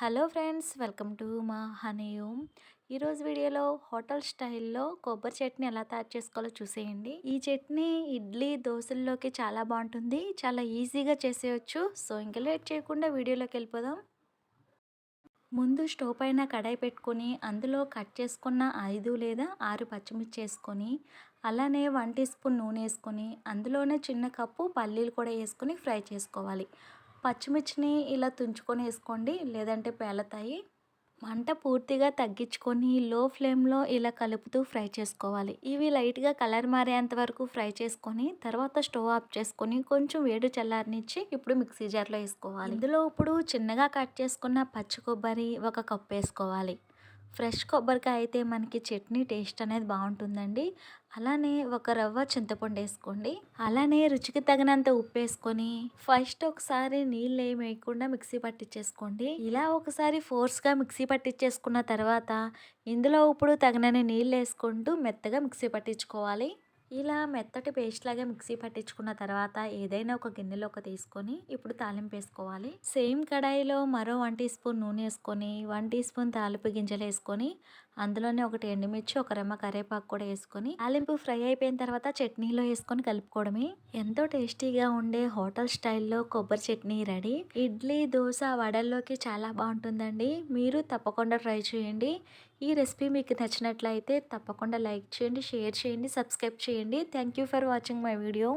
Hello friends, welcome to మా honey home. ఈరోజు వీడియోలో హోటల్ స్టైల్లో కొబ్బరి చట్నీ ఎలా తయారు చేసుకోవాలో చూసేయండి. ఈ చట్నీ ఇడ్లీ దోశల్లోకి చాలా బాగుంటుంది, చాలా ఈజీగా చేసేయచ్చు. సో ఇంకా లేట్ చేయకుండా వీడియోలోకి వెళ్ళిపోదాం. ముందు స్టవ్ పైన కడాయి పెట్టుకొని అందులో కట్ చేసుకున్న 5 లేదా 6 పచ్చిమిర్చి వేసుకొని, అలానే 1 టీ స్పూన్ నూనె వేసుకొని, అందులోనే చిన్న కప్పు పల్లీలు కూడా వేసుకొని ఫ్రై చేసుకోవాలి. పచ్చిమిర్చిని ఇలా తుంచుకొని వేసుకోండి, లేదంటే పేలతాయి. మంట పూర్తిగా తగ్గించుకొని లో ఫ్లేమ్లో ఇలా కలుపుతూ ఫ్రై చేసుకోవాలి. ఇవి లైట్గా కలర్ మారేంత వరకు ఫ్రై చేసుకొని తర్వాత స్టవ్ ఆఫ్ చేసుకొని కొంచెం వేడి చల్లారనిచ్చి ఇప్పుడు మిక్సీ జార్లో వేసుకోవాలి. ఇందులో ఇప్పుడు చిన్నగా కట్ చేసుకున్న పచ్చి కొబ్బరి 1 కప్ వేసుకోవాలి. ఫ్రెష్ కొబ్బరికాయ అయితే మనకి చట్నీ టేస్ట్ అనేది బాగుంటుందండి. అలానే 1 రవ్వ చింతపండు వేసుకోండి. అలానే రుచికి తగినంత ఉప్పు వేసుకొని ఫస్ట్ ఒకసారి నీళ్ళు ఏమి వేయకుండా మిక్సీ పట్టించేసుకోండి. ఇలా ఒకసారి ఫోర్స్గా మిక్సీ పట్టించేసుకున్న తర్వాత ఇందులో ఇప్పుడు తగినన్ని నీళ్ళు వేసుకుంటూ మెత్తగా మిక్సీ పట్టించుకోవాలి. ఇలా మెత్తటి పేస్ట్ లాగా మిక్సీ పట్టించుకున్న తర్వాత ఏదైనా ఒక గిన్నెలోకి తీసుకొని ఇప్పుడు తాలింపు వేసుకోవాలి. సేమ్ కడాయిలో మరో 1 టీ స్పూన్ నూనె వేసుకొని 1 టీ స్పూన్ తాలింపు గింజలు వేసుకొని అందులోనే 1 ఎండుమిర్చి 1 రెమ్మ కరివేపాకు కూడా వేసుకొని తాలింపు ఫ్రై అయిపోయిన తర్వాత చట్నీలో వేసుకొని కలుపుకోవడమే. ఎంతో టేస్టీగా ఉండే హోటల్ స్టైల్లో కొబ్బరి చట్నీ రెడీ. ఇడ్లీ దోశ వడల్లోకి చాలా బాగుంటుందండి. మీరు తప్పకుండా ట్రై చేయండి. ఈ రెసిపీ మీకు నచ్చినట్లయితే తప్పకుండా లైక్ చేయండి, షేర్ చేయండి, సబ్స్క్రైబ్ చేయండి. Thank you for watching my video.